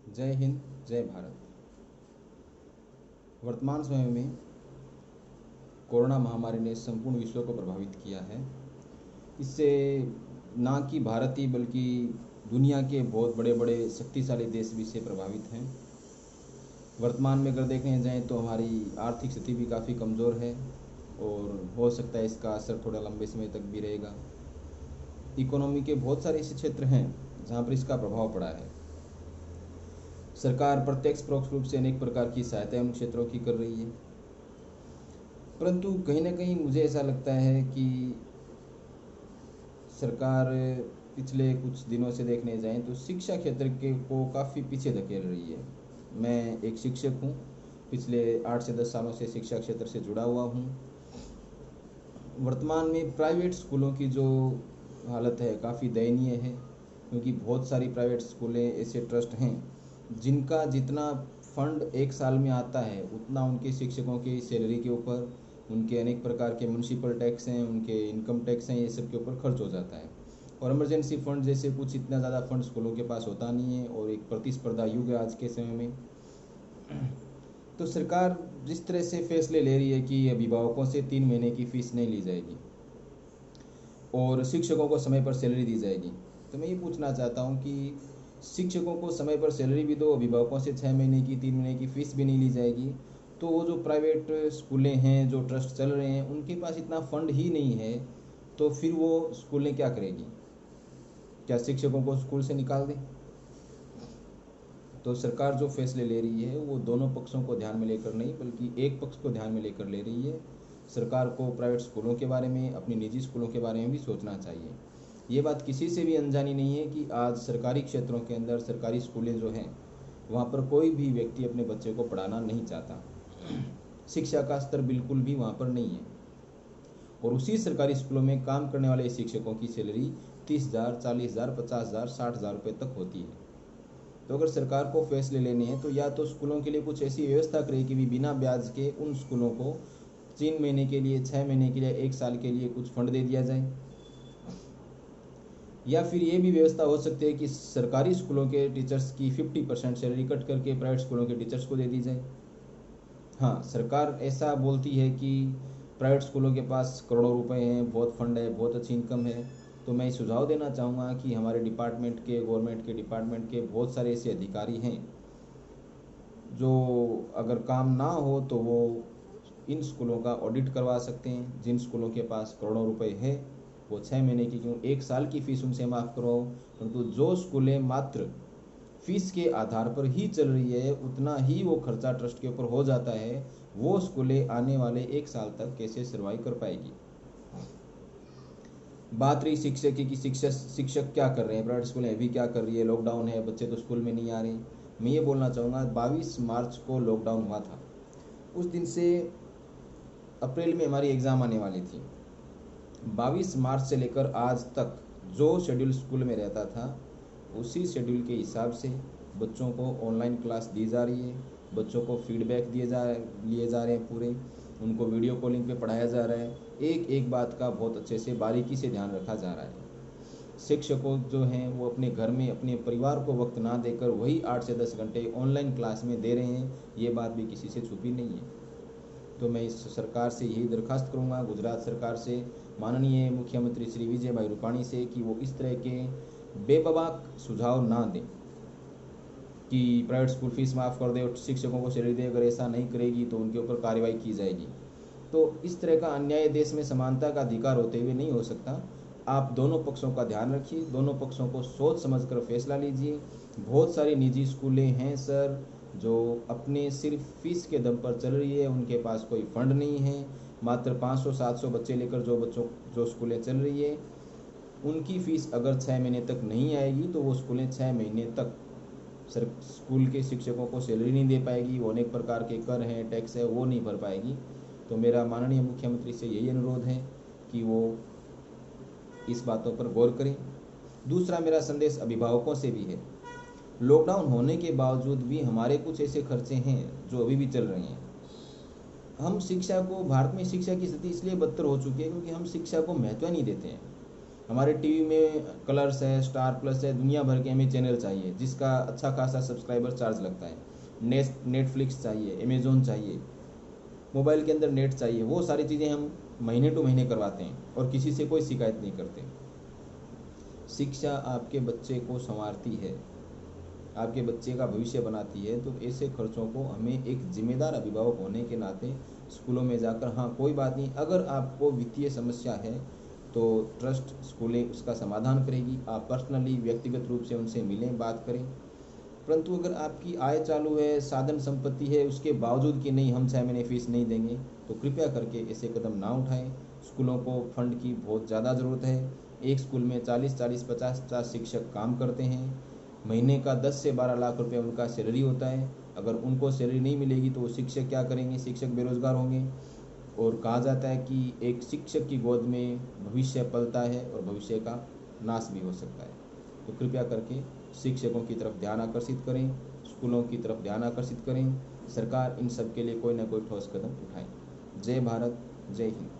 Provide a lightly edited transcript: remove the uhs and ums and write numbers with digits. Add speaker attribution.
Speaker 1: जय हिंद, जय भारत। वर्तमान समय में कोरोना महामारी ने संपूर्ण विश्व को प्रभावित किया है। इससे ना कि भारत ही बल्कि दुनिया के बहुत बड़े बड़े शक्तिशाली देश भी इससे प्रभावित हैं। वर्तमान में अगर देखने जाएं तो हमारी आर्थिक स्थिति भी काफ़ी कमज़ोर है और हो सकता है इसका असर थोड़ा लंबे समय तक भी रहेगा। इकोनॉमी के बहुत सारे ऐसे क्षेत्र हैं जहाँ पर इसका प्रभाव पड़ा है। सरकार प्रत्यक्ष परोक्ष रूप से अनेक प्रकार की सहायता उन क्षेत्रों की कर रही है, परंतु कहीं ना कहीं मुझे ऐसा लगता है कि सरकार पिछले कुछ दिनों से देखने जाएं तो शिक्षा क्षेत्र के को काफ़ी पीछे धकेल रही है। मैं एक शिक्षक हूँ, पिछले 8 से 10 सालों से शिक्षा क्षेत्र से जुड़ा हुआ हूँ। वर्तमान में प्राइवेट स्कूलों की जो हालत है काफ़ी दयनीय है, क्योंकि बहुत सारी प्राइवेट स्कूलें ऐसे ट्रस्ट हैं जिनका जितना फंड एक साल में आता है उतना उनके शिक्षकों की सैलरी के ऊपर, उनके अनेक प्रकार के म्यूनसिपल टैक्स हैं, उनके इनकम टैक्स हैं, ये सब के ऊपर खर्च हो जाता है। और इमरजेंसी फंड जैसे कुछ इतना ज़्यादा फंड स्कूलों के पास होता नहीं है, और एक प्रतिस्पर्धा युग है आज के समय में। तो सरकार जिस तरह से फैसले ले रही है कि अभिभावकों से 3 महीने की फ़ीस नहीं ली जाएगी और शिक्षकों को समय पर सैलरी दी जाएगी, तो मैं ये पूछना चाहता हूँ कि शिक्षकों को समय पर सैलरी भी दो, अभिभावकों से 6 महीने की 3 महीने की फ़ीस भी नहीं ली जाएगी, तो वो जो प्राइवेट स्कूलें हैं, जो ट्रस्ट चल रहे हैं, उनके पास इतना फंड ही नहीं है, तो फिर वो स्कूलें क्या करेगी? क्या शिक्षकों को स्कूल से निकाल दें? तो सरकार जो फैसले ले रही है वो दोनों पक्षों को ध्यान में लेकर नहीं, बल्कि एक पक्ष को ध्यान में लेकर ले रही है। सरकार को प्राइवेट स्कूलों के बारे में, अपनी निजी स्कूलों के बारे में भी सोचना चाहिए। ये बात किसी से भी अनजानी नहीं है कि आज सरकारी क्षेत्रों के अंदर सरकारी स्कूलें जो हैं वहाँ पर कोई भी व्यक्ति अपने बच्चे को पढ़ाना नहीं चाहता। शिक्षा का स्तर बिल्कुल भी वहाँ पर नहीं है, और उसी सरकारी स्कूलों में काम करने वाले शिक्षकों की सैलरी 30,000, 40,000, 50,000, 60,000 रुपये तक होती है। तो अगर सरकार को फैसले लेने हैं तो या तो स्कूलों के लिए कुछ ऐसी व्यवस्था करे कि भी बिना ब्याज के उन स्कूलों को 3 महीने के लिए, 6 महीने के लिए, 1 साल के लिए कुछ फंड दे दिया जाए, या फिर ये भी व्यवस्था हो सकती है कि सरकारी स्कूलों के टीचर्स की 50% सैलरी कट करके प्राइवेट स्कूलों के टीचर्स को दे दी जाए। हाँ, सरकार ऐसा बोलती है कि प्राइवेट स्कूलों के पास करोड़ों रुपए हैं, बहुत फंड है, बहुत अच्छी इनकम है, तो मैं सुझाव देना चाहूँगा कि हमारे डिपार्टमेंट के, गवर्नमेंट के डिपार्टमेंट के बहुत सारे ऐसे अधिकारी हैं जो अगर काम ना हो तो वो इन स्कूलों का ऑडिट करवा सकते हैं। जिन स्कूलों के पास करोड़ों रुपए है वो 6 महीने की क्यों, 1 साल की फ़ीस उनसे माफ़ करवाओ, परंतु जो स्कूलें मात्र फीस के आधार पर ही चल रही है, उतना ही वो खर्चा ट्रस्ट के ऊपर हो जाता है, वो स्कूलें आने वाले 1 साल तक कैसे सर्वाइव कर पाएगी? बात रही शिक्षक की, शिक्षक क्या कर रहे हैं, प्राइवेट स्कूलें अभी क्या कर रही है, लॉकडाउन है, बच्चे तो स्कूल में नहीं आ रहे। मैं ये बोलना चाहूँगा, 22 मार्च को लॉकडाउन हुआ था, उस दिन से अप्रैल में हमारी एग्ज़ाम आने वाली थी। 22 मार्च से लेकर आज तक जो शेड्यूल स्कूल में रहता था उसी शेड्यूल के हिसाब से बच्चों को ऑनलाइन क्लास दी जा रही है, बच्चों को फीडबैक लिए जा रहे हैं पूरे, उनको वीडियो कॉलिंग पे पढ़ाया जा रहा है, एक एक बात का बहुत अच्छे से बारीकी से ध्यान रखा जा रहा है। शिक्षकों जो हैं वो अपने घर में अपने परिवार को वक्त ना देकर वही 8 से 10 घंटे ऑनलाइन क्लास में दे रहे हैं, ये बात भी किसी से छुपी नहीं है। तो मैं इस सरकार से यही दरख्वास्त करूँगा, गुजरात सरकार से, माननीय मुख्यमंत्री श्री विजय भाई रूपाणी से, कि वो इस तरह के बेबाक सुझाव ना दें कि प्राइवेट स्कूल फीस माफ़ कर दे और शिक्षकों को सैलरी दे। अगर ऐसा नहीं करेगी तो उनके ऊपर कार्रवाई की जाएगी। तो इस तरह का अन्याय देश में समानता का अधिकार होते हुए नहीं हो सकता। आप दोनों पक्षों का ध्यान रखिए, दोनों पक्षों को सोच समझ कर फैसला लीजिए। बहुत सारी निजी स्कूलें हैं सर जो अपने सिर्फ फीस के दम पर चल रही है, उनके पास कोई फंड नहीं है, मात्र 500-700 बच्चे लेकर जो स्कूलें चल रही है, उनकी फ़ीस अगर 6 महीने तक नहीं आएगी तो वो स्कूलें 6 महीने तक सर स्कूल के शिक्षकों को सैलरी नहीं दे पाएगी, वो अनेक प्रकार के कर हैं, टैक्स है, वो नहीं भर पाएगी। तो मेरा माननीय मुख्यमंत्री से यही अनुरोध है कि वो इस बातों पर गौर करें। दूसरा मेरा संदेश अभिभावकों से भी है। लॉकडाउन होने के बावजूद भी हमारे कुछ ऐसे खर्चे हैं जो अभी भी चल रहे हैं। हम शिक्षा को, भारत में शिक्षा की स्थिति इसलिए बदतर हो चुकी है क्योंकि हम शिक्षा को महत्व नहीं देते हैं। हमारे टीवी में कलर्स है, स्टार प्लस है, दुनिया भर के हमें चैनल चाहिए जिसका अच्छा खासा सब्सक्राइबर चार्ज लगता है। नेटफ्लिक्स चाहिए, अमेज़ोन चाहिए, मोबाइल के अंदर नेट चाहिए, वो सारी चीज़ें हम महीने टू महीने करवाते हैं और किसी से कोई शिकायत नहीं करते। शिक्षा आपके बच्चे को संवारती है, आपके बच्चे का भविष्य बनाती है। तो ऐसे खर्चों को हमें एक जिम्मेदार अभिभावक होने के नाते स्कूलों में जाकर, हाँ कोई बात नहीं, अगर आपको वित्तीय समस्या है तो ट्रस्ट स्कूलें उसका समाधान करेगी। आप पर्सनली व्यक्तिगत रूप से उनसे मिलें, बात करें। परंतु अगर आपकी आय चालू है, साधन संपत्ति है, उसके बावजूद कि नहीं हम 6 महीने फीस नहीं देंगे, तो कृपया करके ऐसे कदम ना उठाएं। स्कूलों को फंड की बहुत ज़्यादा ज़रूरत है। एक स्कूल में 40-40, 50-50 शिक्षक काम करते हैं। महीने का 10 से 12 लाख रुपए उनका सैलरी होता है। अगर उनको सैलरी नहीं मिलेगी तो वो शिक्षक क्या करेंगे? शिक्षक बेरोजगार होंगे। और कहा जाता है कि एक शिक्षक की गोद में भविष्य पलता है और भविष्य का नाश भी हो सकता है। तो कृपया करके शिक्षकों की तरफ ध्यान आकर्षित करें, स्कूलों की तरफ ध्यान आकर्षित करें। सरकार इन सब के लिए कोई ना कोई ठोस कदम उठाए। जय भारत, जय हिंद।